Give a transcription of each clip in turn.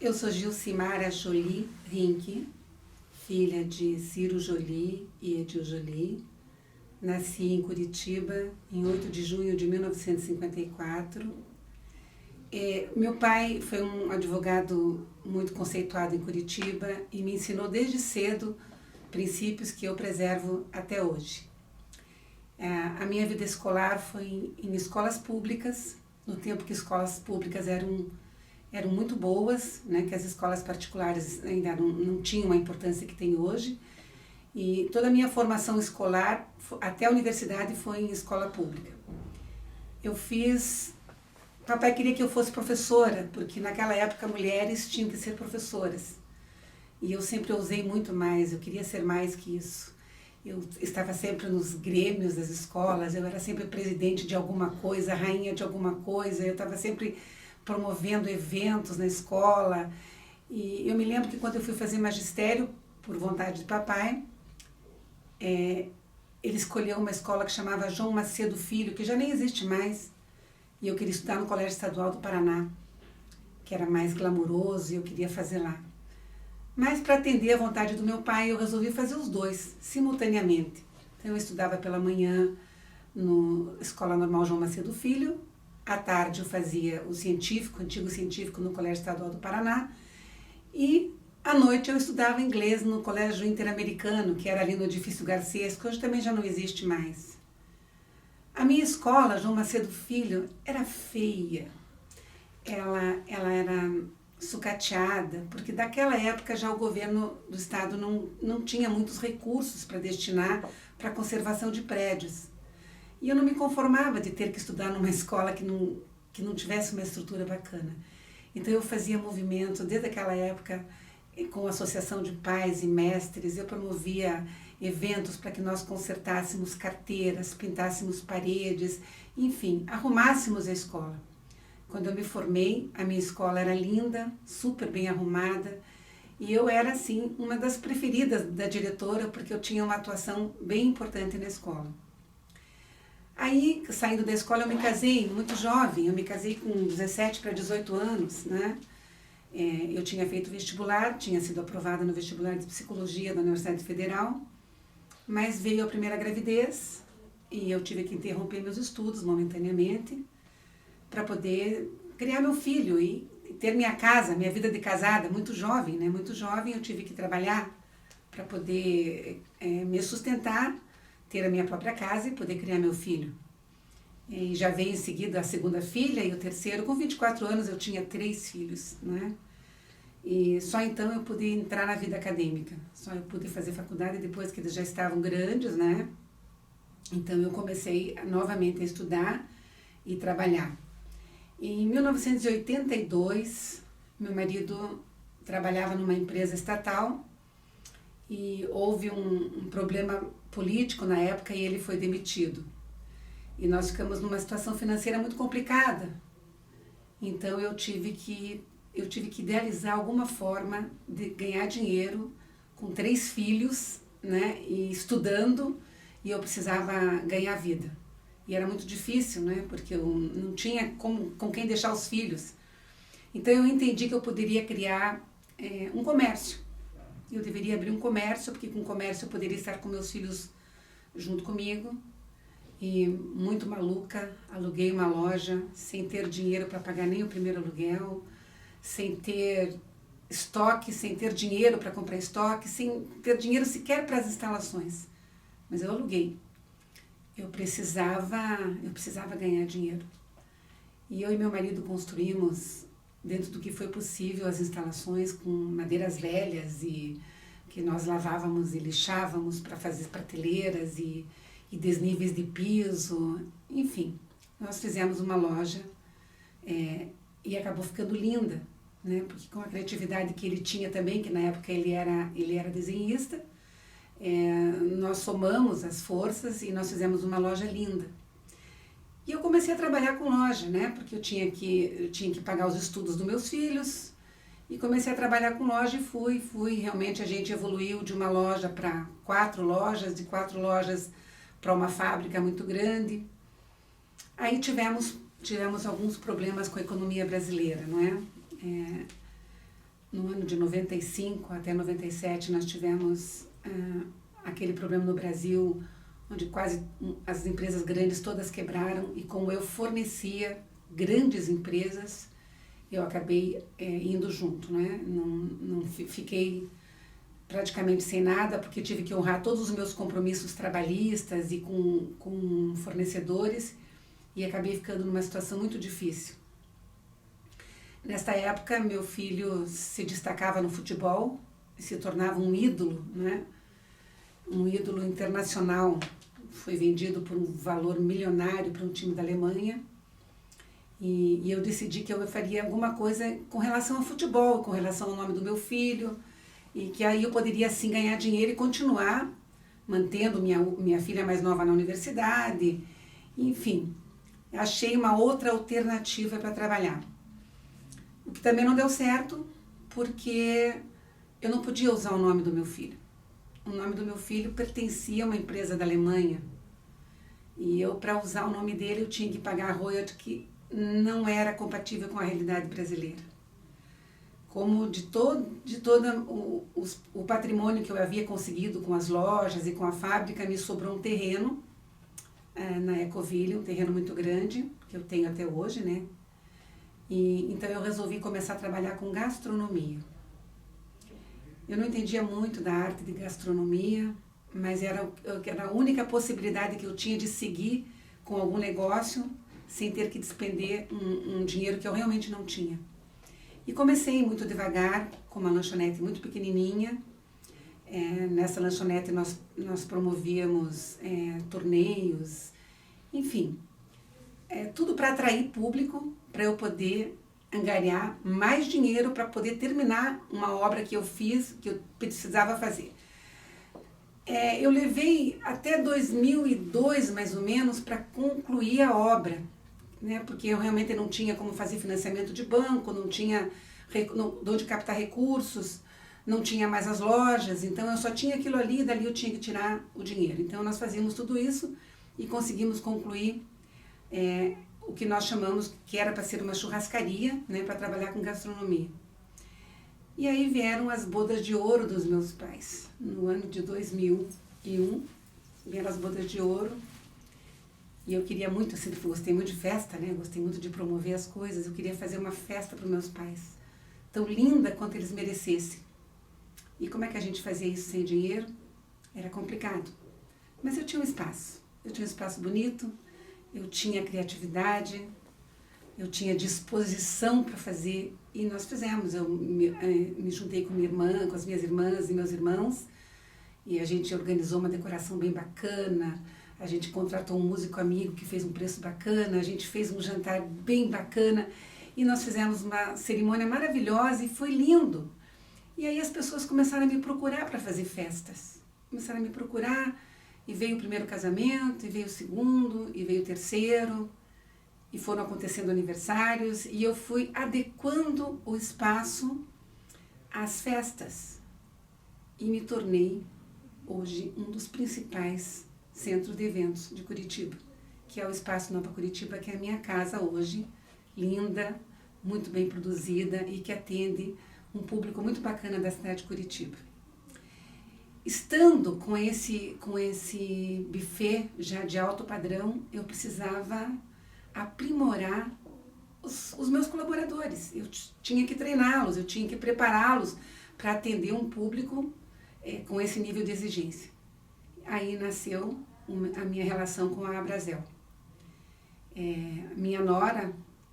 Eu sou Gilcimara Jolie Rinck, filha de Ciro Jolie e Edil Jolie. Nasci em Curitiba em 8 de junho de 1954. Meu pai foi um advogado muito conceituado em Curitiba e me ensinou desde cedo princípios que eu preservo até hoje. A minha vida escolar foi em escolas públicas, no tempo que escolas públicas eram muito boas, né, que as escolas particulares ainda não tinham a importância que tem hoje. E toda a minha formação escolar, até a universidade, foi em escola pública. Papai queria que eu fosse professora, porque naquela época mulheres tinham que ser professoras. E eu sempre ousei muito mais, eu queria ser mais que isso. Eu estava sempre nos grêmios das escolas, eu era sempre presidente de alguma coisa, rainha de alguma coisa, eu estava sempre promovendo eventos na escola. E eu me lembro que quando eu fui fazer magistério, por vontade de papai, ele escolheu uma escola que chamava João Macedo Filho, que já nem existe mais, e eu queria estudar no Colégio Estadual do Paraná, que era mais glamuroso e eu queria fazer lá. Mas para atender a vontade do meu pai, eu resolvi fazer os dois, simultaneamente. Então eu estudava pela manhã na Escola Normal João Macedo Filho, à tarde eu fazia o antigo científico no Colégio Estadual do Paraná, e à noite eu estudava inglês no Colégio Interamericano, que era ali no Edifício Garcês, que hoje também já não existe mais. A minha escola, João Macedo Filho, era feia. Ela era sucateada, porque daquela época já o governo do estado não tinha muitos recursos para destinar para a conservação de prédios. E eu não me conformava de ter que estudar numa escola que não tivesse uma estrutura bacana. Então eu fazia movimento desde aquela época com a associação de pais e mestres, eu promovia eventos para que nós consertássemos carteiras, pintássemos paredes, enfim, arrumássemos a escola. Quando eu me formei, a minha escola era linda, super bem arrumada, e eu era, assim, uma das preferidas da diretora, porque eu tinha uma atuação bem importante na escola. Aí, saindo da escola, eu me casei muito jovem, eu me casei com 17 para 18 anos, né? Eu tinha feito vestibular, tinha sido aprovada no vestibular de psicologia da Universidade Federal, mas veio a primeira gravidez e eu tive que interromper meus estudos momentaneamente para poder criar meu filho e ter minha casa, minha vida de casada, muito jovem, né? Muito jovem, eu tive que trabalhar para poder me sustentar, ter a minha própria casa e poder criar meu filho. E já veio em seguida a segunda filha e o terceiro. Com 24 anos eu tinha 3 filhos, né? E só então eu pude entrar na vida acadêmica. Só eu pude fazer faculdade depois que eles já estavam grandes, né? Então eu comecei novamente a estudar e trabalhar. Em 1982, meu marido trabalhava numa empresa estatal e houve um problema político na época e ele foi demitido. E nós ficamos numa situação financeira muito complicada. Então eu tive que idealizar alguma forma de ganhar dinheiro com 3 filhos, né, e estudando, e eu precisava ganhar vida. E era muito difícil, né, porque eu não tinha com quem deixar os filhos. Então eu entendi que eu poderia criar um comércio. Eu deveria abrir um comércio, porque com o comércio eu poderia estar com meus filhos junto comigo. E muito maluca, aluguei uma loja sem ter dinheiro para pagar nem o primeiro aluguel, sem ter estoque, sem ter dinheiro para comprar estoque, sem ter dinheiro sequer para as instalações. Mas eu aluguei. Eu precisava ganhar dinheiro. E eu e meu marido construímos, dentro do que foi possível, as instalações com madeiras velhas e que nós lavávamos e lixávamos para fazer prateleiras e desníveis de piso, enfim. Nós fizemos uma loja e acabou ficando linda, né? Porque com a criatividade que ele tinha também, que na época ele era desenhista, nós somamos as forças e nós fizemos uma loja linda. E eu comecei a trabalhar com loja, né? Porque eu tinha que pagar os estudos dos meus filhos e comecei a trabalhar com loja e fui. Realmente a gente evoluiu de uma loja para 4 lojas, de 4 lojas para uma fábrica muito grande. Aí tivemos alguns problemas com a economia brasileira, não é? no ano de 95 até 97 nós tivemos aquele problema no Brasil, onde quase as empresas grandes todas quebraram, e como eu fornecia grandes empresas, eu acabei indo junto, né? Não fiquei praticamente sem nada, porque tive que honrar todos os meus compromissos trabalhistas e com fornecedores, e acabei ficando numa situação muito difícil. Nesta época, meu filho se destacava no futebol, se tornava um ídolo, né? Um ídolo internacional. Foi vendido por um valor milionário para um time da Alemanha. E eu decidi que eu faria alguma coisa com relação ao futebol, com relação ao nome do meu filho, e que aí eu poderia assim ganhar dinheiro e continuar mantendo minha filha mais nova na universidade. Enfim, achei uma outra alternativa para trabalhar. O que também não deu certo, porque eu não podia usar o nome do meu filho. O nome do meu filho pertencia a uma empresa da Alemanha. E eu, para usar o nome dele, eu tinha que pagar royalty que não era compatível com a realidade brasileira. Como de todo o patrimônio que eu havia conseguido com as lojas e com a fábrica, me sobrou um terreno na Ecoville, um terreno muito grande, que eu tenho até hoje, né? Então eu resolvi começar a trabalhar com gastronomia. Eu não entendia muito da arte de gastronomia, mas era a única possibilidade que eu tinha de seguir com algum negócio sem ter que despender um dinheiro que eu realmente não tinha. E comecei muito devagar, com uma lanchonete muito pequenininha. Nessa lanchonete nós promovíamos torneios, enfim, tudo para atrair público, para eu poder angariar mais dinheiro para poder terminar uma obra que eu fiz, que eu precisava fazer. Eu levei até 2002, mais ou menos, para concluir a obra, né? Porque eu realmente não tinha como fazer financiamento de banco, não tinha de onde captar recursos, não tinha mais as lojas, então eu só tinha aquilo ali e dali eu tinha que tirar o dinheiro. Então nós fazíamos tudo isso e conseguimos concluir o que nós chamamos que era para ser uma churrascaria, né, para trabalhar com gastronomia. E aí vieram as bodas de ouro dos meus pais. No ano de 2001, vieram as bodas de ouro. E eu queria muito, eu sempre gostei muito de festa, né? Gostei muito de promover as coisas. Eu queria fazer uma festa para os meus pais, tão linda quanto eles merecessem. E como é que a gente fazia isso sem dinheiro? Era complicado. Mas eu tinha um espaço. Eu tinha um espaço bonito, eu tinha criatividade, eu tinha disposição para fazer. E nós fizemos. Eu me juntei com minha irmã, com as minhas irmãs e meus irmãos. E a gente organizou uma decoração bem bacana. A gente contratou um músico amigo que fez um preço bacana, a gente fez um jantar bem bacana e nós fizemos uma cerimônia maravilhosa e foi lindo. E aí as pessoas começaram a me procurar para fazer festas. Começaram a me procurar e veio o primeiro casamento, e veio o segundo, e veio o terceiro, e foram acontecendo aniversários e eu fui adequando o espaço às festas e me tornei hoje um dos principais centro de eventos de Curitiba, que é o Espaço Nova Curitiba, que é a minha casa hoje, linda, muito bem produzida e que atende um público muito bacana da cidade de Curitiba. Estando com esse buffet já de alto padrão, eu precisava aprimorar os meus colaboradores. Eu tinha que treiná-los, eu tinha que prepará-los para atender um público com esse nível de exigência. Aí nasceu a minha relação com a Abrazel. Minha nora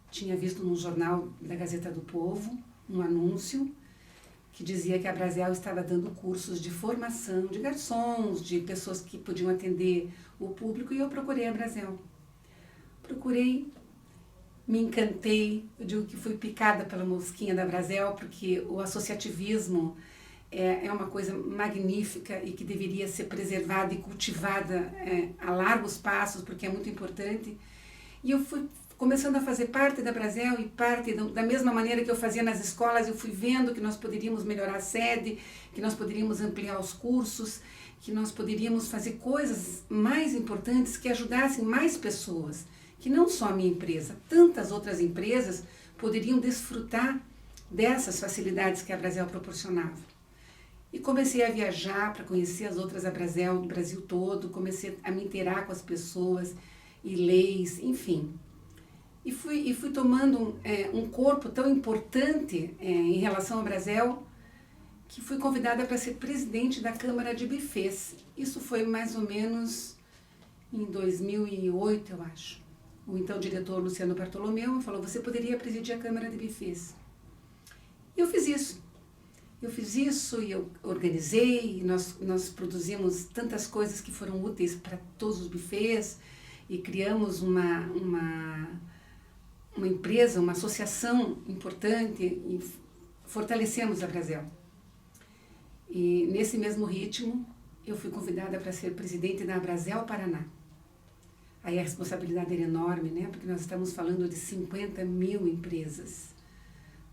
tinha visto num jornal da Gazeta do Povo um anúncio que dizia que a Abrazel estava dando cursos de formação de garçons, de pessoas que podiam atender o público, e eu procurei a Abrazel. Procurei, me encantei, eu digo que fui picada pela mosquinha da Abrazel, porque o associativismo é uma coisa magnífica e que deveria ser preservada e cultivada a largos passos, porque é muito importante. E eu fui começando a fazer parte da Abrazel e parte da mesma maneira que eu fazia nas escolas, eu fui vendo que nós poderíamos melhorar a sede, que nós poderíamos ampliar os cursos, que nós poderíamos fazer coisas mais importantes que ajudassem mais pessoas, que não só a minha empresa, tantas outras empresas poderiam desfrutar dessas facilidades que a Brasel proporcionava. E comecei a viajar para conhecer as outras Abrazel do Brasil todo, comecei a me inteirar com as pessoas e leis, enfim. E fui tomando um corpo tão importante em relação à Brasel, que fui convidada para ser presidente da Câmara de Buffets. Isso foi mais ou menos em 2008, eu acho. O então diretor Luciano Bartolomeu me falou, você poderia presidir a Câmara de Buffets. E eu fiz isso. E eu organizei, e nós produzimos tantas coisas que foram úteis para todos os buffets e criamos uma empresa, uma associação importante e fortalecemos a Brasel. E nesse mesmo ritmo, eu fui convidada para ser presidente da Brasel Paraná. Aí a responsabilidade era enorme, né? Porque nós estamos falando de 50 mil empresas.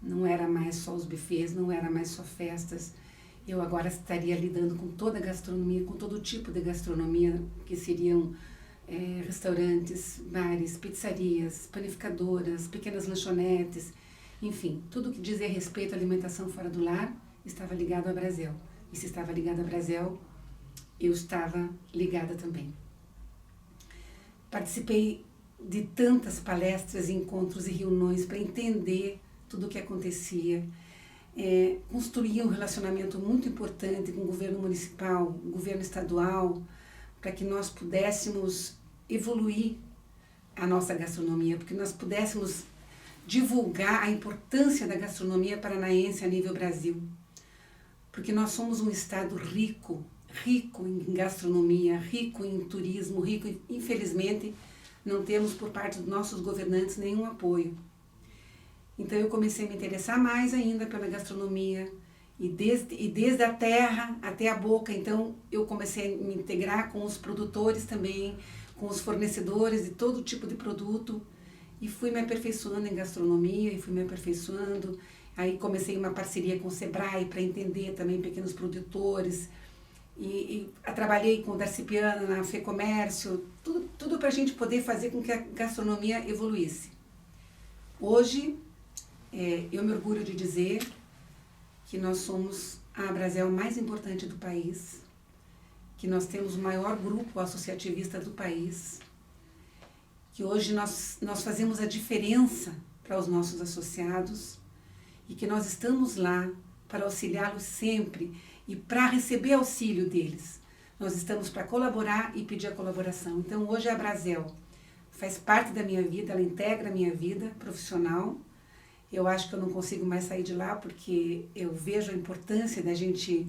Não era mais só os buffets, não era mais só festas. Eu agora estaria lidando com toda a gastronomia, com todo tipo de gastronomia, que seriam restaurantes, bares, pizzarias, panificadoras, pequenas lanchonetes, enfim, tudo que dizia respeito à alimentação fora do lar estava ligado à Brasel. E se estava ligado à Brasel, eu estava ligada também. Participei de tantas palestras, encontros e reuniões para entender tudo o que acontecia. Construí um relacionamento muito importante com o governo municipal, o governo estadual, para que nós pudéssemos evoluir a nossa gastronomia, porque nós pudéssemos divulgar a importância da gastronomia paranaense a nível Brasil. Porque nós somos um estado rico em gastronomia, rico em turismo, infelizmente, não temos por parte dos nossos governantes nenhum apoio. Então eu comecei a me interessar mais ainda pela gastronomia e desde a terra até a boca. Então eu comecei a me integrar com os produtores também, com os fornecedores de todo tipo de produto e fui me aperfeiçoando em gastronomia e fui me aperfeiçoando. Aí comecei uma parceria com o Sebrae para entender também pequenos produtores e trabalhei com o Darcy Piana na FEComércio, tudo para a gente poder fazer com que a gastronomia evoluísse. Hoje, eu me orgulho de dizer que nós somos a Brasel mais importante do país, que nós temos o maior grupo associativista do país, que hoje nós fazemos a diferença para os nossos associados e que nós estamos lá para auxiliá-los sempre e para receber auxílio deles. Nós estamos para colaborar e pedir a colaboração. Então hoje a Brasel faz parte da minha vida, ela integra a minha vida profissional. Eu acho que eu não consigo mais sair de lá porque eu vejo a importância da gente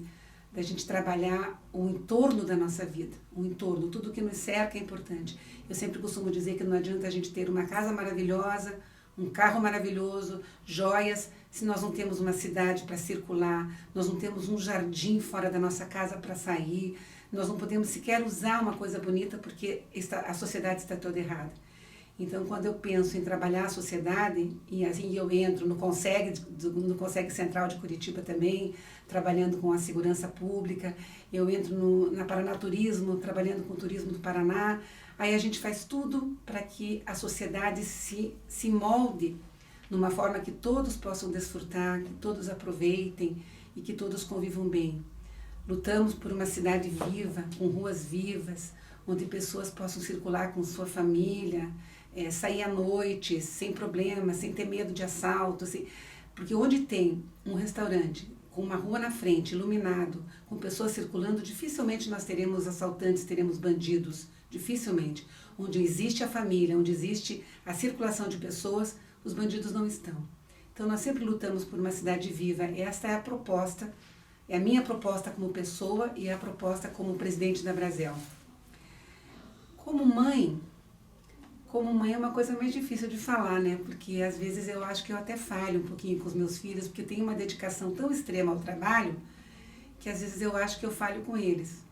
trabalhar o entorno da nossa vida, o entorno, tudo que nos cerca é importante. Eu sempre costumo dizer que não adianta a gente ter uma casa maravilhosa, um carro maravilhoso, joias, se nós não temos uma cidade para circular, nós não temos um jardim fora da nossa casa para sair, nós não podemos sequer usar uma coisa bonita porque a sociedade está toda errada. Então, quando eu penso em trabalhar a sociedade, e assim eu entro no Conseg Central de Curitiba também, trabalhando com a segurança pública, eu entro na Paranaturismo, trabalhando com o turismo do Paraná, aí a gente faz tudo para que a sociedade se molde numa forma que todos possam desfrutar, que todos aproveitem e que todos convivam bem. Lutamos por uma cidade viva, com ruas vivas, onde pessoas possam circular com sua família, sair à noite sem problema, sem ter medo de assalto, assim, porque onde tem um restaurante com uma rua na frente, iluminado, com pessoas circulando, dificilmente nós teremos assaltantes, teremos bandidos, dificilmente. Onde existe a família, onde existe a circulação de pessoas, os bandidos não estão. Então nós sempre lutamos por uma cidade viva. Esta é a proposta, é a minha proposta como pessoa e a proposta como presidente da Brasel. Como mãe é uma coisa mais difícil de falar, né? Porque às vezes eu acho que eu até falho um pouquinho com os meus filhos, porque eu tenho uma dedicação tão extrema ao trabalho, que às vezes eu acho que eu falho com eles.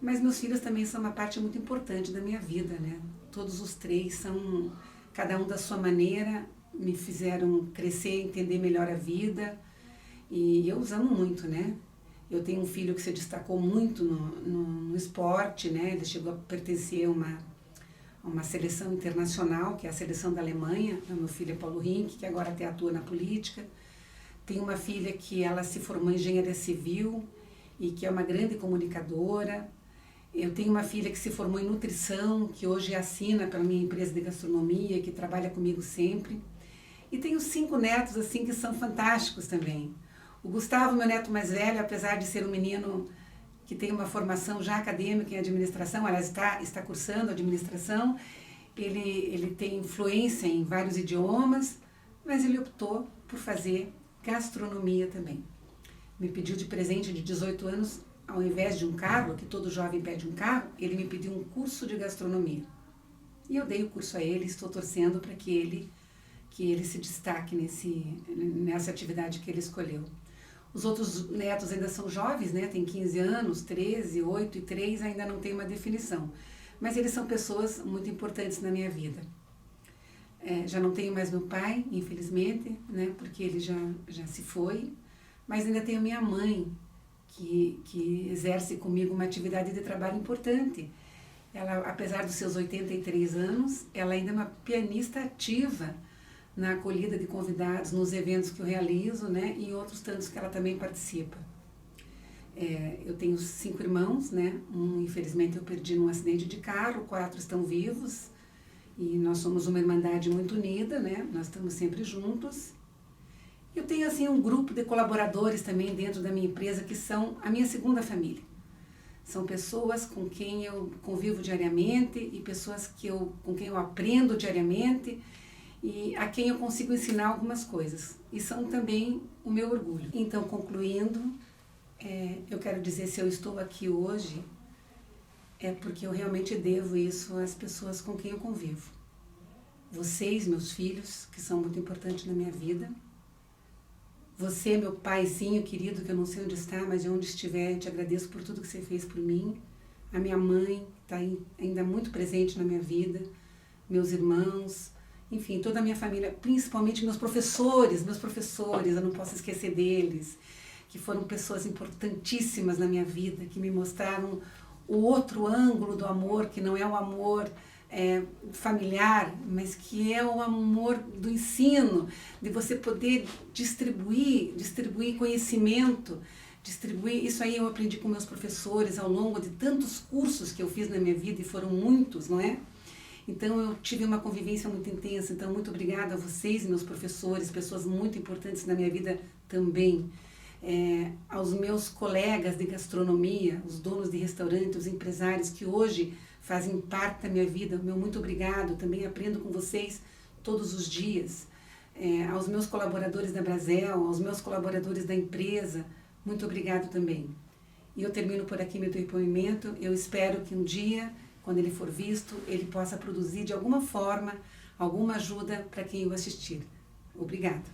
Mas meus filhos também são uma parte muito importante da minha vida, né? Todos os três são, cada um da sua maneira, me fizeram crescer, entender melhor a vida, e eu os amo muito, né? Eu tenho um filho que se destacou muito no esporte, né? Ele chegou a pertencer a uma seleção internacional, que é a seleção da Alemanha. O meu filho é Paulo Rink, que agora até atua na política. tenho uma filha que ela se formou em engenharia civil e que é uma grande comunicadora. Eu tenho uma filha que se formou em nutrição, que hoje assina pela minha empresa de gastronomia, que trabalha comigo sempre. E tenho 5 netos assim que são fantásticos também. O Gustavo, meu neto mais velho, apesar de ser um menino que tem uma formação já acadêmica em administração, aliás, está cursando administração, ele tem influência em vários idiomas, mas ele optou por fazer gastronomia também. Me pediu de presente de 18 anos, ao invés de um carro, que todo jovem pede um carro, ele me pediu um curso de gastronomia. E eu dei o curso a ele, estou torcendo para que ele se destaque nessa atividade que ele escolheu. Os outros netos ainda são jovens, né? Tem 15 anos, 13, 8 e 3, ainda não tem uma definição. Mas eles são pessoas muito importantes na minha vida. Já não tenho mais meu pai, infelizmente, né? Porque ele já se foi. Mas ainda tenho minha mãe, que exerce comigo uma atividade de trabalho importante. Ela, apesar dos seus 83 anos, ela ainda é uma pianista ativa na acolhida de convidados, nos eventos que eu realizo, né, e em outros tantos que ela também participa. Eu tenho 5 irmãos, né, infelizmente eu perdi num acidente de carro, 4 estão vivos, e nós somos uma irmandade muito unida, né, nós estamos sempre juntos. Eu tenho assim um grupo de colaboradores também dentro da minha empresa que são a minha segunda família. São pessoas com quem eu convivo diariamente e pessoas com quem eu aprendo diariamente, e a quem eu consigo ensinar algumas coisas. E são também o meu orgulho. Então, concluindo, eu quero dizer, se eu estou aqui hoje, é porque eu realmente devo isso às pessoas com quem eu convivo. Vocês, meus filhos, que são muito importantes na minha vida. Você, meu paizinho querido, que eu não sei onde está, mas de onde estiver, eu te agradeço por tudo que você fez por mim. A minha mãe, que está ainda muito presente na minha vida. Meus irmãos, enfim, toda a minha família, principalmente meus professores, eu não posso esquecer deles, que foram pessoas importantíssimas na minha vida, que me mostraram o outro ângulo do amor, que não é o amor familiar, mas que é o amor do ensino, de você poder distribuir conhecimento, isso aí eu aprendi com meus professores ao longo de tantos cursos que eu fiz na minha vida, e foram muitos, não é? Então eu tive uma convivência muito intensa, então muito obrigada a vocês, meus professores, pessoas muito importantes na minha vida também. Aos meus colegas de gastronomia, os donos de restaurante, os empresários que hoje fazem parte da minha vida, meu muito obrigado, também aprendo com vocês todos os dias. Aos meus colaboradores da Brasel, aos meus colaboradores da empresa, muito obrigado também. E eu termino por aqui meu depoimento. Eu espero que um dia, quando ele for visto, ele possa produzir de alguma forma alguma ajuda para quem o assistir. Obrigada.